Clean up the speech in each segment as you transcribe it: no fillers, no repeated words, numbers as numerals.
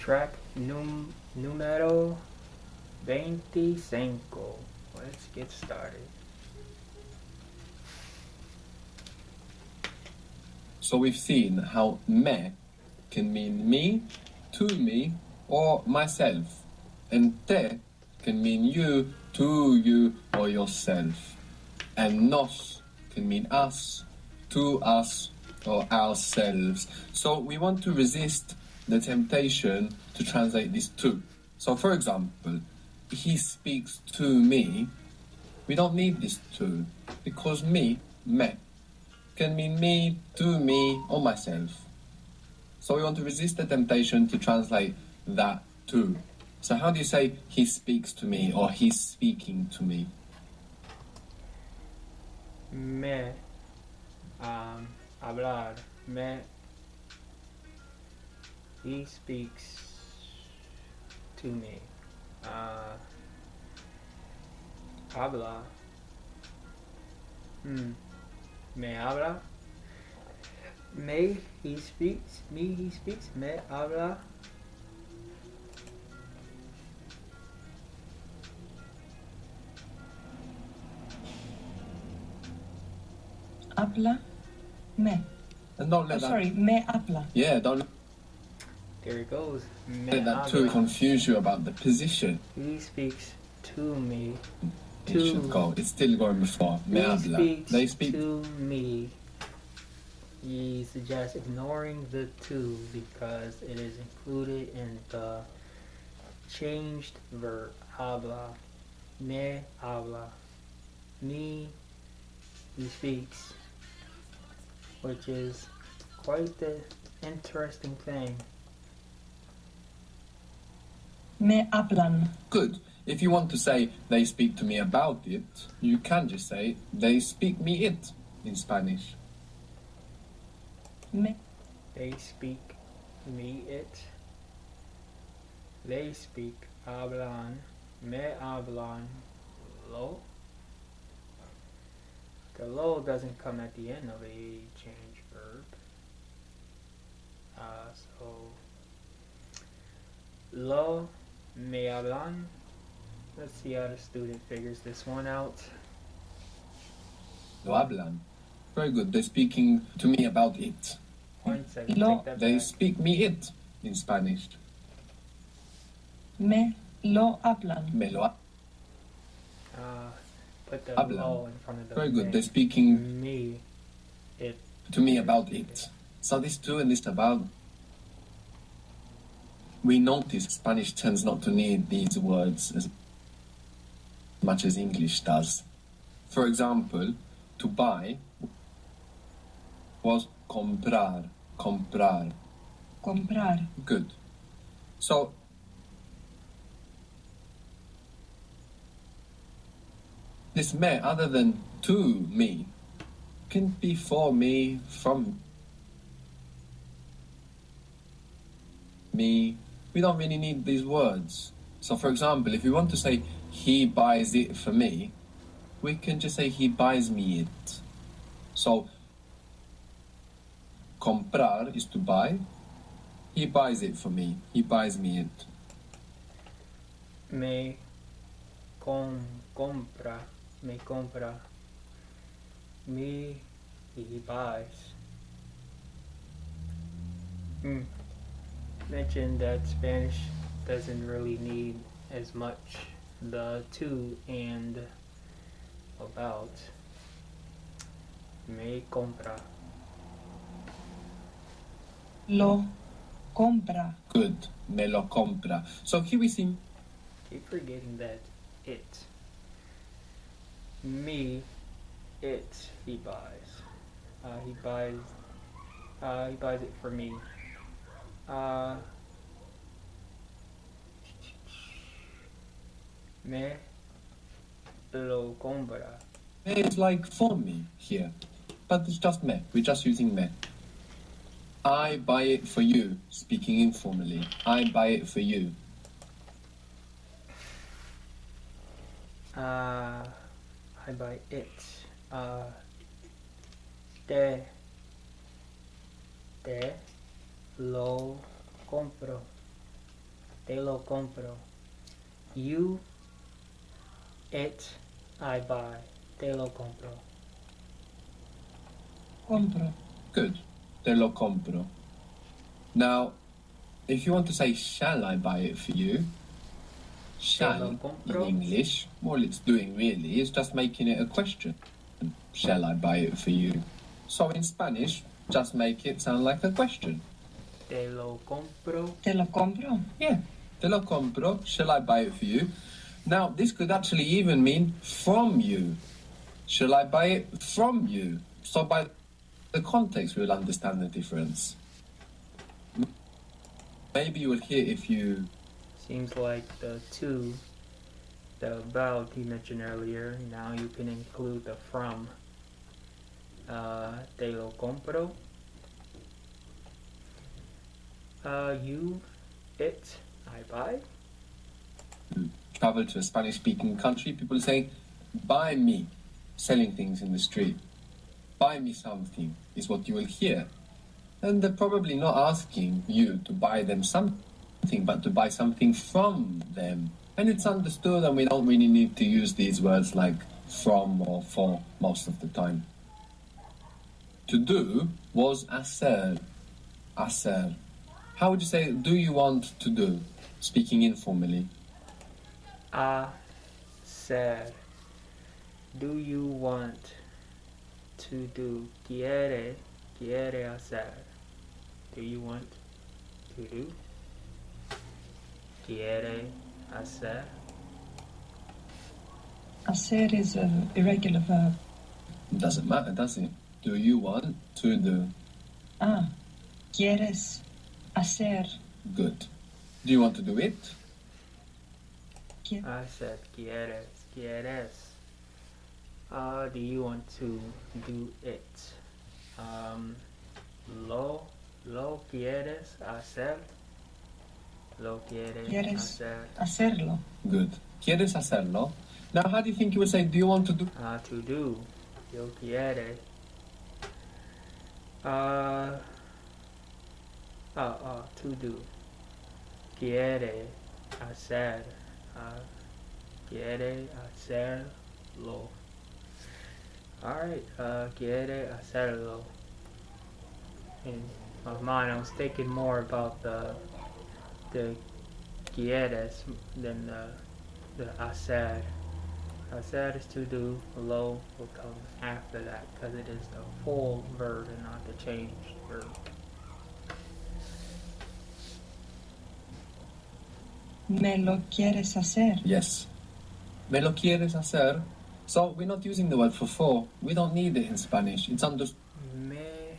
Track número 25. Let's get started. So we've seen how me can mean me, to me, or myself. And te can mean you, to you, or yourself. And nos can mean us, to us, or ourselves. So we want to resist the temptation to translate these two. So for example, he speaks to me. We don't need this to, because me can mean me, to me, or myself. So we want to resist the temptation to translate that to. So how do you say he speaks to me or he's speaking to me? Me, hablar. Me, he speaks to me. Habla. Me habla. Me, he speaks. Me, he speaks. Me habla. Habla. Me. And don't let that... Sorry, me habla. Yeah, don't There it goes. Me let that to habla. confuse you about the position. He speaks to me. It should go. It's still going before. Me He habla. speaks They speak to me. He suggests ignoring the to because it is included in the changed verb habla. Me habla. Me, he speaks. Which is quite the interesting thing. Me hablan. good. If you want to say they speak to me about it, you can just say they speak me it in Spanish. Me. They speak me it. They speak hablan. Me hablan. Lo. The lo doesn't come at the end of a change verb. So lo me hablan. Let's see how the student figures this one out. Lo hablan. Very good. They're speaking to me about it. 1 second. Lo. Take that They back. speak me it in Spanish. Me lo hablan. Me lo Put the hablan. lo in front of the Very good. thing. They're speaking Me it. to me about it. So this to and this about. We notice Spanish tends not to need these words as much as English does. For example, to buy was comprar. Comprar. Comprar. Good. So this me, other than to me, can be for me, from me. We don't really need these words. So for example, if we want to say he buys it for me, we can just say he buys me it. So comprar is to buy. He buys it for me. He buys me it. Me compra. Me compra. Me he buys. Mentioned that Spanish doesn't really need as much the to and about. Me compra. Lo compra. Good. Me lo compra. So here we see Keep forgetting that it. Me, it, he buys. He buys it for me. Me lo compra. it's like for me here. But it's just me. We're just using me. I buy it for you, speaking informally. I buy it for you. I buy it. Te lo compro. Te lo compro. You, it, I buy. Te lo compro. Compro. Good. Te lo compro. Now, if you want to say shall I buy it for you, shall in compro. English, all it's doing really is just making it a question. Shall I buy it for you? So in Spanish, just make it sound like a question. Te lo compro. Te lo compro. Yeah, te lo compro. Shall I buy it for you? Now, this could actually even mean from you. Shall I buy it from you? So by the context, we'll understand the difference. Maybe you will hear if you... Seems like the to, the about you mentioned earlier, now you can include the from. Te lo compro. You, it, I buy. travel to a Spanish-speaking country, people say, buy me, selling things in the street. Buy me something is what you will hear. And they're probably not asking you to buy them something, but to buy something from them. And it's understood, and we don't really need to use these words like from or for most of the time. To do was hacer. Hacer. How would you say, do you want to do? Speaking informally. Hacer. Do you want to do? Quiere hacer. Do you want to do? Quiere hacer. Hacer is an irregular verb. Doesn't matter, does it? Do you want to do? ¿Quieres hacer? Good. Do you want to do it? I said quieres. Do you want to do it? Lo quieres hacer? Lo quieres ¿Quieres hacer? hacerlo? Good. ¿Quieres hacerlo? Now, how do you think you would say, do you want to do? To do. Yo quiere. To do. Quiere hacer. Quiere hacerlo. Alright, quiere hacerlo. In my mind, I was thinking more about the quieres than the hacer. Hacer is to do, lo will come after that because it is the full verb and not the changed verb. ¿Me lo quieres hacer? Yes. ¿Me lo quieres hacer? So we're not using the word for. We don't need it in Spanish. It's understood. Me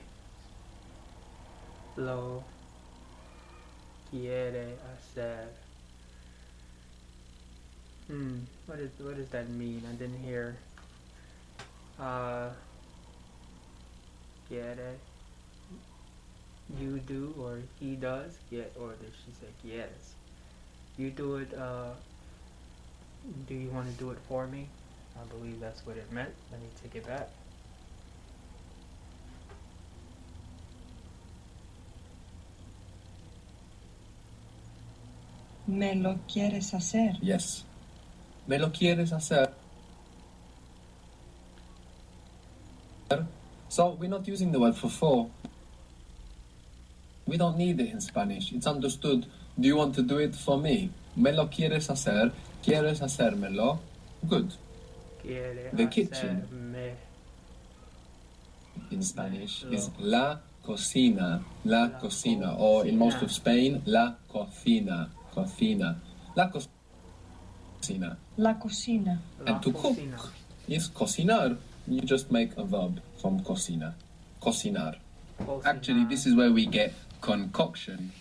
lo quiere hacer. What does that mean? I didn't hear. Quiere. You do or he does. Or did she say quieres? You do it. Do you want to do it for me? I believe that's what it meant. Let me take it back. ¿Me lo quieres hacer? Yes. ¿Me lo quieres hacer? So we're not using the word for. We don't need it in Spanish. It's understood. Do you want to do it for me? ¿Me lo quieres hacer? ¿Quieres hacérmelo? Good. Quiere The kitchen hacerme. in Spanish Lo. is la cocina. La cocina. Or in most of Spain, la cocina. Cocina. La cocina. La cocina. And to cook is cocinar. You just make a verb from cocina. Cocinar. Actually, this is where we get concoction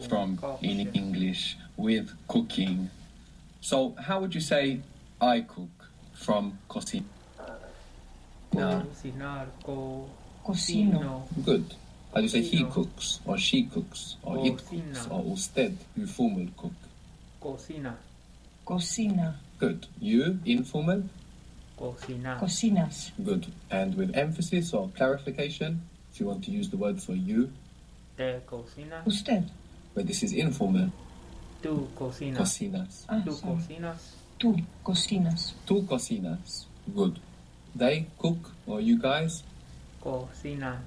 from in English with cooking. So, how would you say I cook from cocina? Cocinar, Cocino. Good. How do you say he Cocino. cooks, or she cooks, or it cooks, Cocina. or usted, informal cook? Cocina. Cocina. Good. You, informal? Cocinar. Cocinas. Good. And with emphasis or clarification, if you want to use the word for you, Te cocina. Usted. but this is informal. Tú cocinas. Cocinas. Ah, Tú sorry. cocinas. Tú cocinas. Tú cocinas. Good. They cook, or you guys? Cocinan.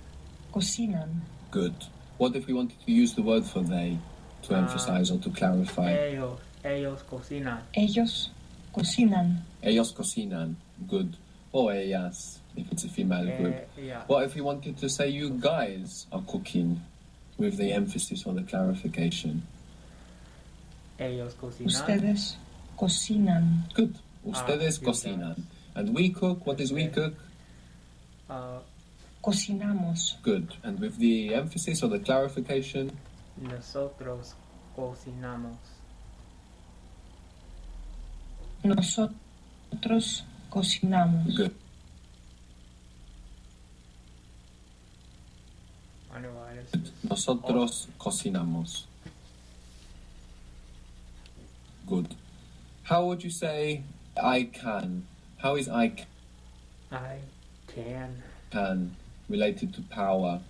Cocinan. Good. What if we wanted to use the word for they to emphasize or to clarify? Ellos cocinan. Ellos cocinan. Ellos cocinan. Good. Or ellas, if it's a female group. Yeah. What if we wanted to say you guys are cooking with the emphasis or the clarification? Ellos cocinan. Ustedes cocinan. Good. Ustedes you cocinan. guys. And we cook, what is we cook? Cocinamos. Good. And with the emphasis or the clarification? Nosotros cocinamos. Nosotros cocinamos. Good. Nosotros cocinamos. Good. How would you say I can? How is I I can related to power?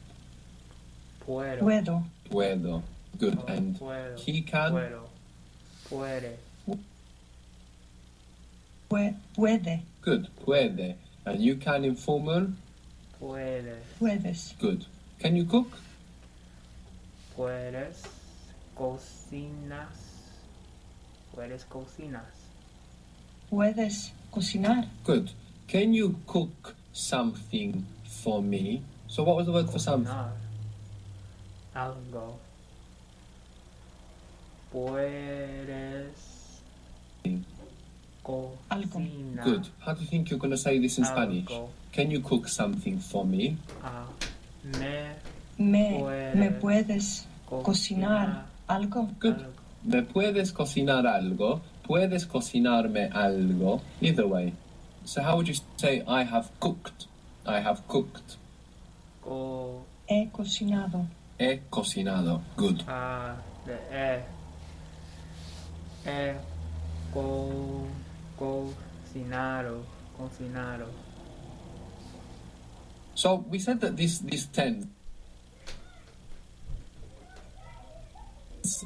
puedo. Puedo. Puedo. Good. And puedo. he can? Puedo. Puede. Puede. Good. Puede. And you can informal? Puedes. Puedes. Good. Can you cook? Puedes. Cocinas. Puedes cocinas. Puedes cocinar. Good. Can you cook something for me? So what was the word for something? Cocinar. Algo. Puedes. Cocinar. Good. How do you think you're going to say this in Spanish? Algo. Can you cook something for me? ¿Me puedes cocinar algo? Good. Algo. ¿Me puedes cocinar algo? ¿Puedes cocinarme algo? Either way. So how would you say I have cooked? I have cooked. He cocinado. He cocinado. Good. The cocinado. Cocinado. So we said that this tense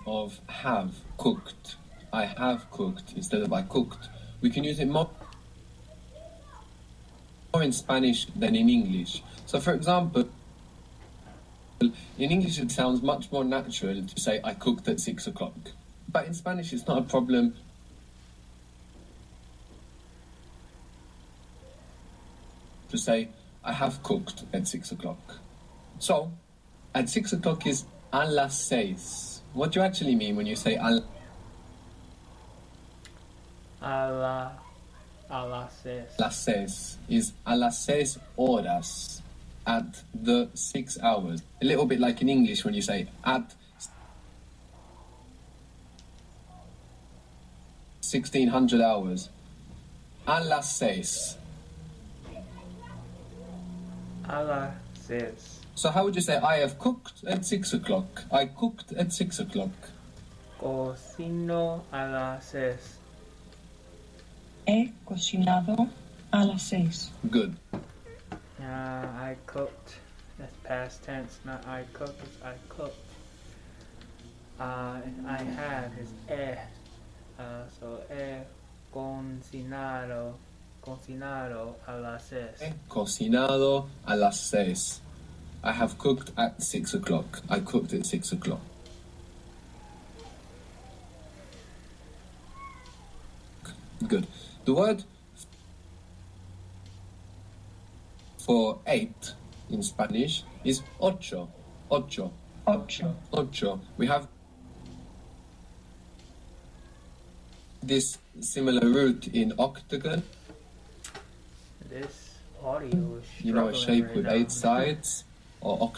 of have cooked, I have cooked instead of I cooked, we can use it more in Spanish than in English. So for example, in English it sounds much more natural to say I cooked at 6 o'clock. But in Spanish it's not a problem to say I have cooked at 6 o'clock. So, at 6 o'clock is a las 6. What do you actually mean when you say a las 6. las 6? Is a las 6 horas, at the 6 hours. A little bit like in English when you say at 1600 hours. A las 6. A las 6. So how would you say I have cooked at 6 o'clock? I cooked at 6 o'clock. Cocino a las 6. He cocinado a las 6. Good. I cooked. That's past tense, not I cooked. It's I cooked. And I have is so cocinado. Cocinado a las 6. He cocinado a las 6. I have cooked at 6 o'clock. I cooked at 6 o'clock. Good. The word for 8 in Spanish is ocho. Ocho. Ocho. Ocho. We have this similar root in octagon. This audio is You know, a shape right with now. 8 sides, or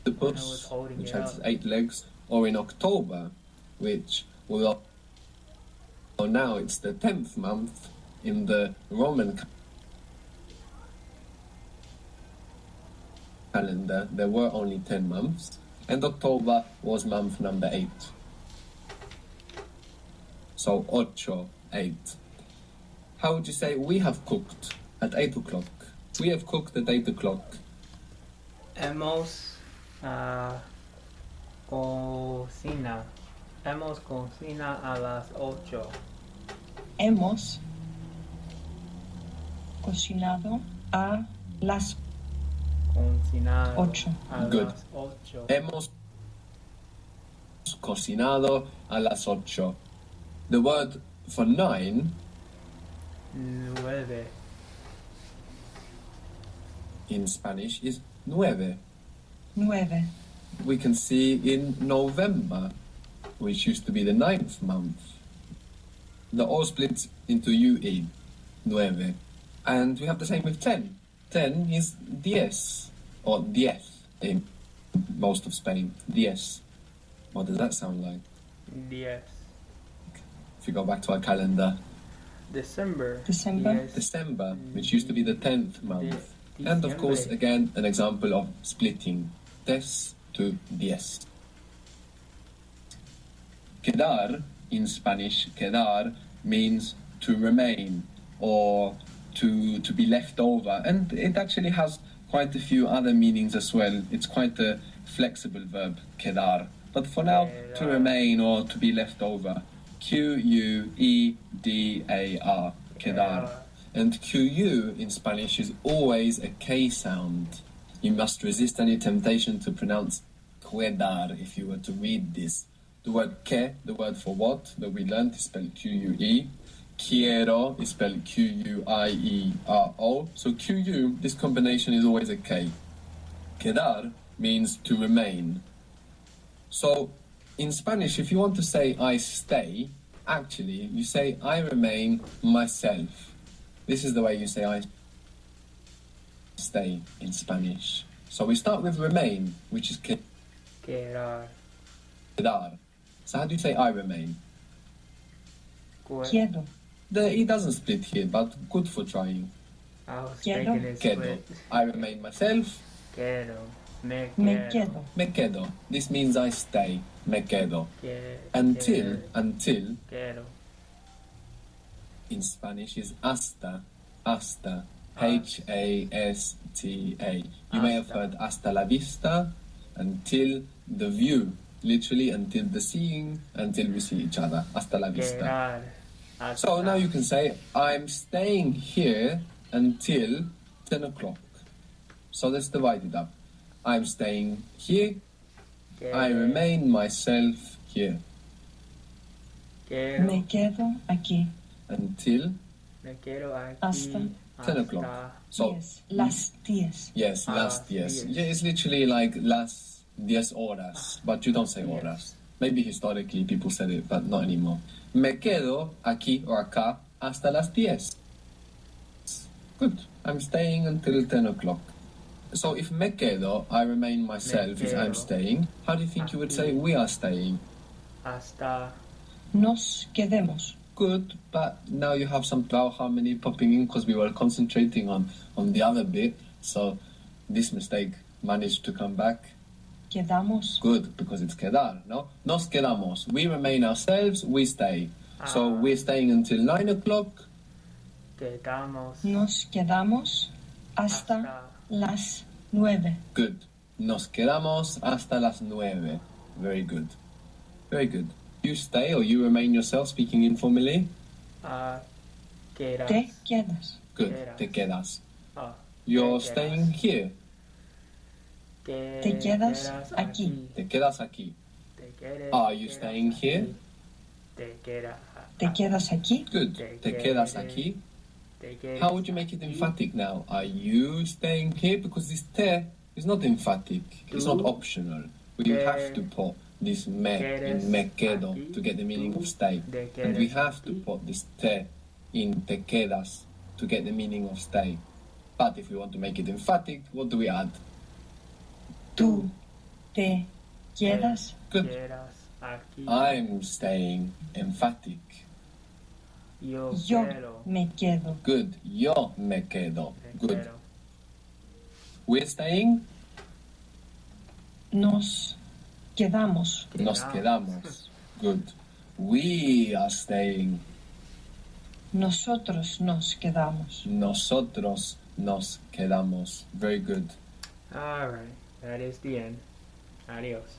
octopus, holding which it has up. 8 legs, or in October, which will. So now it's the 10th month in the Roman calendar. There were only 10 months, and October was month number 8. So ocho, 8. How would you say we have cooked at 8 o'clock? We have cooked at 8 o'clock. Hemos Cocina. Hemos cocina a las 8. Hemos cocinado a las Cocinado 8. a Good. las 8. Hemos cocinado a las 8. The word for 9 9. in Spanish is nueve. 9. We can see in November, which used to be the 9th month, the O splits into UE, nueve. And we have the same with 10. 10 is diez, or diez in most of Spain, diez. What does that sound like? 10. If you go back to our calendar, December. Yes. December, which used to be the 10th month. De- And of course, diciembre. again, an example of splitting des to diez. Quedar, in Spanish, quedar means to remain or to be left over. And it actually has quite a few other meanings as well. It's quite a flexible verb, quedar. But for now, to Quedar. remain or to be left over. Q-U-E-D-A-R, quedar. And QU in Spanish is always a K sound. You must resist any temptation to pronounce quedar if you were to read this. The word que, the word for what that we learned, is spelled Q-U-E. Quiero is spelled Q-U-I-E-R-O. So QU, this combination is always a K. Quedar means to remain. So in Spanish, if you want to say I stay, actually you say I remain myself. This is the way you say I stay in Spanish. So we start with remain, which is Quedar. quedar. So how do you say I remain? Quiero. It doesn't split here, but good for trying. I was Quedo. thinking it's Quedo. split. I remain myself. Quedo. Me Me quedo. quedo. Me quedo. This means I stay. Me quedo. Que- Until Quedo. in Spanish is hasta. Hasta. H-A-S-T-A. You may have Hasta. heard hasta la vista, until the view. Literally until the seeing, until we see each other. Hasta la vista. Quedar. So now you can say, I'm staying here until 10 o'clock. So let's divide it up. I'm staying here. I remain myself here Quedo. Me quedo aquí. until Me quedo aquí. Hasta 10 o'clock. So, 10. Las 10. yes, Ah, last yes. yes. Yeah, it's literally like las 10 horas, but you don't say Yes. horas. Maybe historically people said it, but not anymore. Me quedo aquí or acá hasta las 10. Good. I'm staying until 10 o'clock. So if me quedo, I remain myself, is I'm quedo. staying. How do you think you would say we are staying? Hasta. Nos quedemos. Good, but now you have some vowel harmony popping in because we were concentrating on the other bit. So this mistake managed to come back. Quedamos. Good, because it's quedar, no? Nos quedamos. We remain ourselves, we stay. So we're staying until 9 o'clock. Quedamos. Nos quedamos hasta las 9. Good. Nos quedamos hasta las 9. Very good. Very good. You stay or you remain yourself, speaking informally? Quedas. Te quedas. Good. Quedas. Te quedas. Ah, You're te staying quedas. here. Te quedas aquí. Te quedas aquí. Te quedas. Are you staying here? Te quedas. Te quedas aquí. Good. Te Te quedas quedas. aquí. Te quedas. How would you make it emphatic now? Are you staying here? Because this te is not emphatic. It's not Tú optional. We te have to put this me quedas in me quedo aquí. to get the meaning Tú of stay. te And we quedas have to aquí. put this te in te quedas to get the meaning of stay. But if we want to make it emphatic, what do we add? Tú te quedas. Good. Quedas aquí. I'm staying emphatic. Yo Yo quiero. me quedo. Good. Yo me quedo. Me Good. quiero. We're staying. Nos quedamos. Nos quedamos. Good. We are staying. Nosotros nos quedamos. Nosotros nos quedamos. Very good. All right. That is the end. Adios.